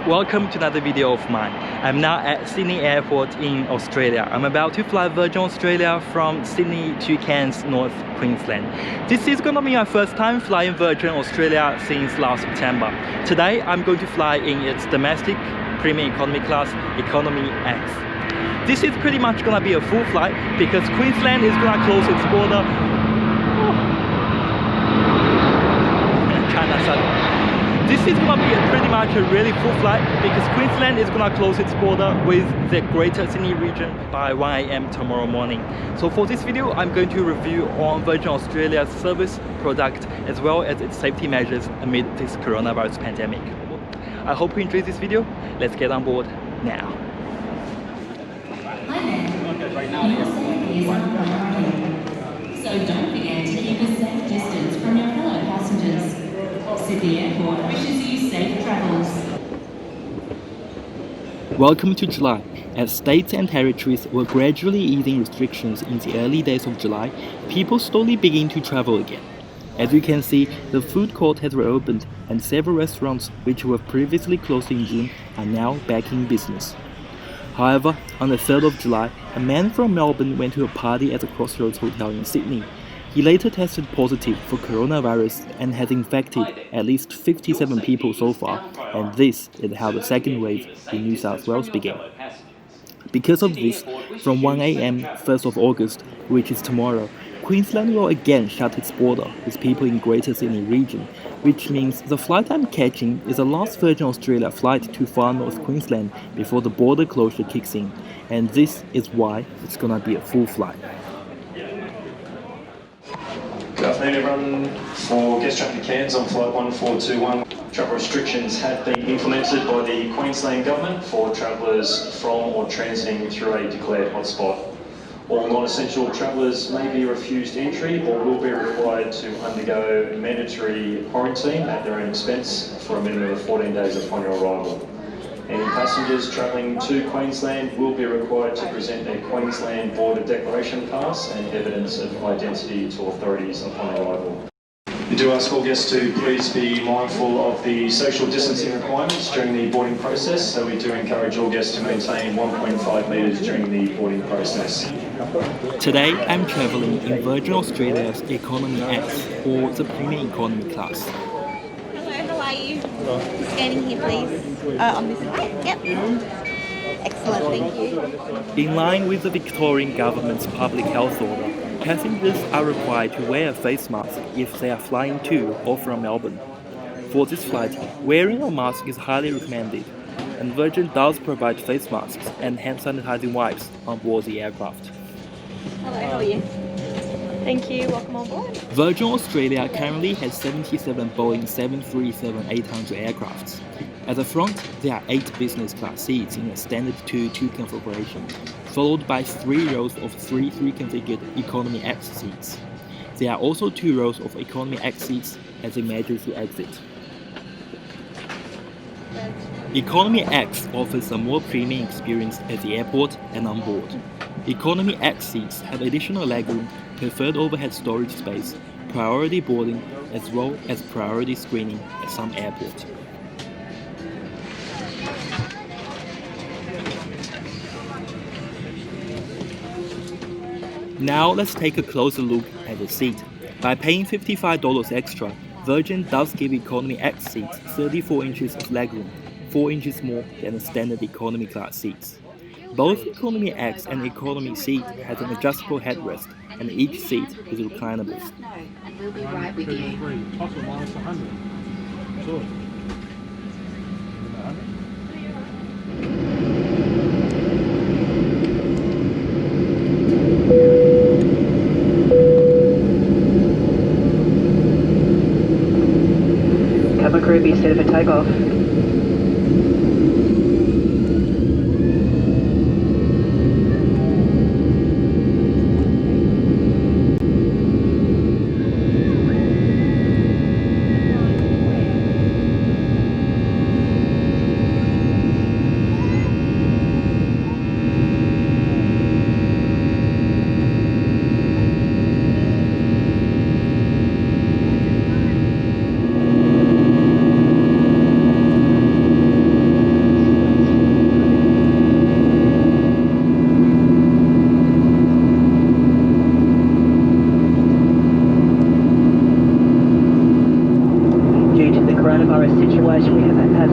Welcome to another video of mine. I'm now at Sydney Airport in Australia. I'm about to fly Virgin Australia from Sydney to Cairns, North Queensland. This is gonna be my first time flying Virgin Australia since last September. Today I'm going to fly in its domestic premium economy class, Economy X. This is pretty much gonna be a full flight because Queensland is gonna close its border. This is going to be pretty much a really full flight because Queensland is going to close its border with the Greater Sydney region by 1 AM tomorrow morning. So for this video, I'm going to review on Virgin Australia's service, product, as well as its safety measures amid this coronavirus pandemic. I hope you enjoyed this video. Let's get on board now. Hi there. Your safety is our priority. So don't forget to keep a safe distance from your fellow passengers. Sydney Airport wishes you safe travels. Welcome to July. As states and territories were gradually easing restrictions in the early days of July, people slowly begin to travel again. As you can see, the food court has reopened and several restaurants which were previously closed in June are now back in business. However, on the 3rd of July, a man from Melbourne went to a party at the Crossroads Hotel in Sydney. He later tested positive for coronavirus and has infected at least 57 people so far, and this is how the second wave in New South Wales began. Because of this, from 1 AM 1st of August, which is tomorrow, Queensland will again shut its border with people in Greater Sydney region, which means the flight I'm catching is the last Virgin Australia flight to far north Queensland before the border closure kicks in, and this is why it's gonna be a full flight. Good afternoon everyone. For guest traffic Cairns on flight 1421, travel restrictions have been implemented by the Queensland Government for travellers from or transiting through a declared hotspot. All non-essential travellers may be refused entry or will be required to undergo mandatory quarantine at their own expense for a minimum of 14 days upon your arrival. Any passengers travelling to Queensland will be required to present a Queensland Border Declaration Pass and evidence of identity to authorities upon arrival. We do ask all guests to please be mindful of the social distancing requirements during the boarding process, so we do encourage all guests to maintain 1.5 metres during the boarding process. Today I'm travelling in Virgin Australia's Economy X, or the Premium Economy class. How are you? Scanning here, please. On this side? Yep. Excellent, thank you. In line with the Victorian Government's public health order, passengers are required to wear a face mask if they are flying to or from Melbourne. For this flight, wearing a mask is highly recommended, and Virgin does provide face masks and hand sanitizing wipes on board the aircraft. Hello, how are you? Thank you, welcome on board. Virgin Australia currently has 77 Boeing 737-800 aircrafts. At the front, there are 8 business class seats in a standard 2-2 configuration, followed by 3 rows of 3-3 configured Economy X seats. There are also 2 rows of Economy X seats as they measure to exit. Economy X offers a more premium experience at the airport and on board. Economy X seats have additional legroom, preferred overhead storage space, priority boarding, as well as priority screening at some airports. Now let's take a closer look at the seat. By paying $55 extra, Virgin does give Economy X seats 34 inches of legroom, 4 inches more than the standard economy class seats. Both Economy X and Economy seat has an adjustable headrest, and each seat is reclinable. And we'll be right with you. Cabin crew, be set for takeoff.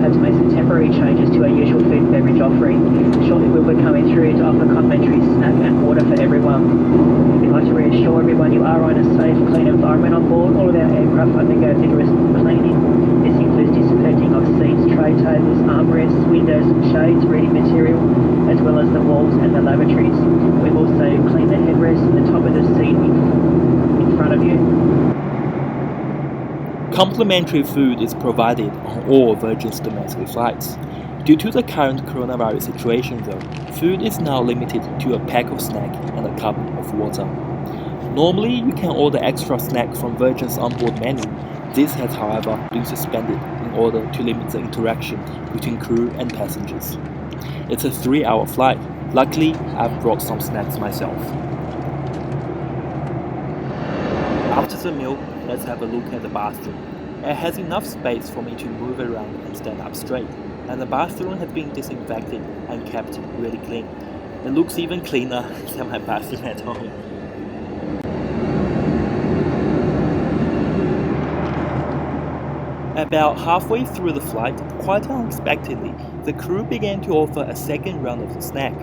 had to make some temporary changes to our usual food and beverage offering. Shortly we'll be coming through to offer complimentary snack and water for everyone. We'd like to reassure everyone you are in a safe, clean environment on board. All of our aircraft undergo vigorous cleaning. This includes disinfecting of seats, tray tables, armrests, windows and shades, reading material, as well as the walls and the lavatories. We've also cleaned the headrest and the top of the seat in front of you. Complimentary food is provided on all Virgin's domestic flights. Due to the current coronavirus situation though, food is now limited to a pack of snack and a cup of water. Normally you can order extra snack from Virgin's onboard menu. This has however been suspended in order to limit the interaction between crew and passengers. It's a 3-hour flight. Luckily, I've brought some snacks myself. After the meal, let's have a look at the bathroom. It has enough space for me to move around and stand up straight, and the bathroom has been disinfected and kept really clean. It looks even cleaner than my bathroom at home. About halfway through the flight, quite unexpectedly, the crew began to offer a second round of the snack.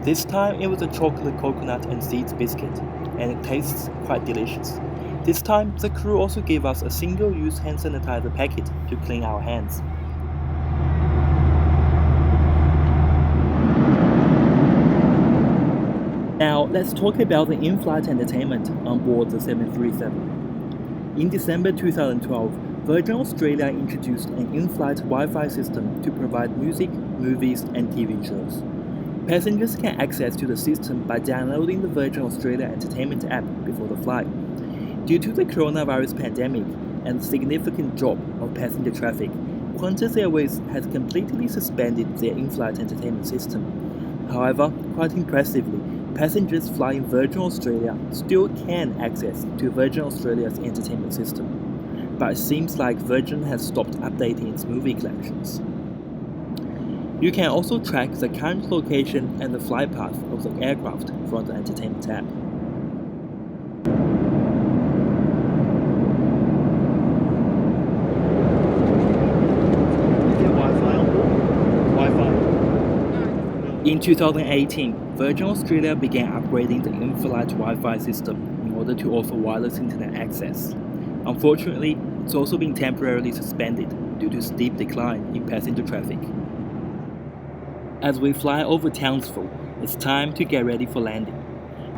This time it was a chocolate coconut and seeds biscuit, and it tastes quite delicious. This time, the crew also gave us a single-use hand sanitizer packet to clean our hands. Now, let's talk about the in-flight entertainment on board the 737. In December 2012, Virgin Australia introduced an in-flight Wi-Fi system to provide music, movies, and TV shows. Passengers can access to the system by downloading the Virgin Australia Entertainment app before the flight. Due to the coronavirus pandemic and the significant drop of passenger traffic, Qantas Airways has completely suspended their in-flight entertainment system. However, quite impressively, passengers flying Virgin Australia still can access to Virgin Australia's entertainment system. But it seems like Virgin has stopped updating its movie collections. You can also track the current location and the flight path of the aircraft from the entertainment tab. In 2018, Virgin Australia began upgrading the in-flight Wi-Fi system in order to offer wireless internet access. Unfortunately, it's also been temporarily suspended due to steep decline in passenger traffic. As we fly over Townsville, it's time to get ready for landing.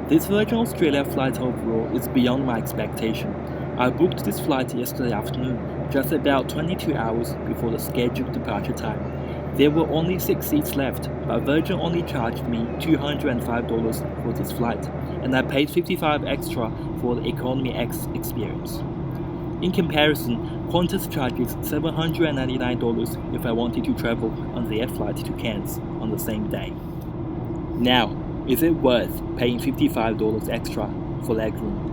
This Virgin Australia flight overall is beyond my expectation. I booked this flight yesterday afternoon, just about 22 hours before the scheduled departure time. There were only 6 seats left, but Virgin only charged me $205 for this flight, and I paid $55 extra for the Economy X experience. In comparison, Qantas charges $799 if I wanted to travel on their flight to Cairns on the same day. Now, is it worth paying $55 extra for legroom?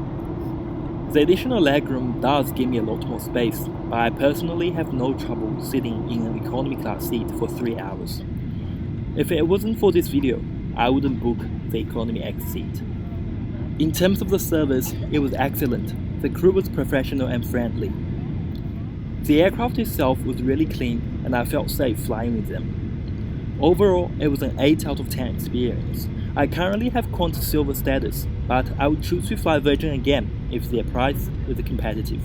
The additional legroom does give me a lot more space, but I personally have no trouble sitting in an economy class seat for 3 hours. If it wasn't for this video, I wouldn't book the Economy X seat. In terms of the service, it was excellent. The crew was professional and friendly. The aircraft itself was really clean and I felt safe flying with them. Overall, it was an 8 out of 10 experience. I currently have Qantas Silver status, but I would choose to fly Virgin again if their price is competitive.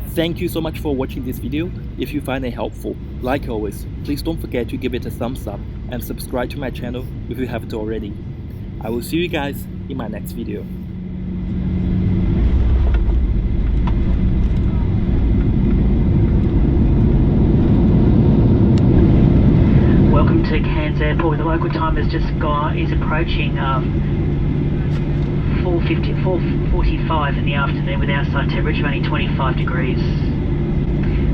Thank you so much for watching this video. If you find it helpful, like always, please don't forget to give it a thumbs up and subscribe to my channel if you haven't already. I will see you guys in my next video. Welcome to Cairns Airport. The local time is approaching 4:45 in the afternoon with outside temperature of only 25 degrees.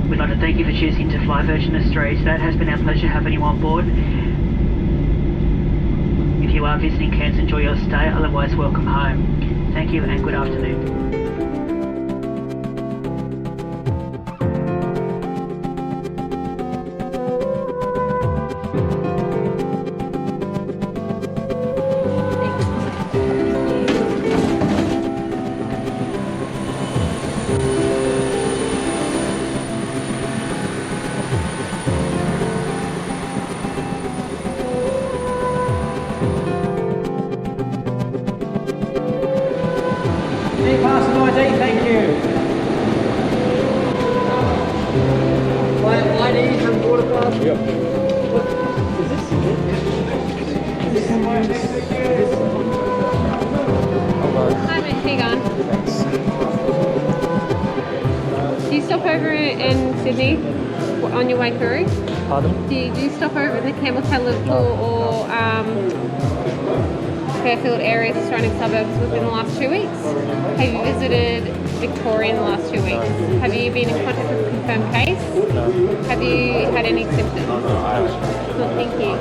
We'd like to thank you for choosing to fly Virgin Australia today. It has been our pleasure having you on board. If you are visiting Cairns, enjoy your stay, otherwise welcome home. Thank you and good afternoon. pass and ID, thank you. ID and border pass. Yep. Is this somewhere next to you? Hi mate, how you going? Do you stop over in Sydney on your way through? Pardon? Do you stop over in the Campbelltown, Liverpool or Fairfield areas, surrounding suburbs within the last 2 weeks? Have you visited Victoria in the last 2 weeks? Have you been in contact with a confirmed case? Have you had any symptoms? Well, thank you.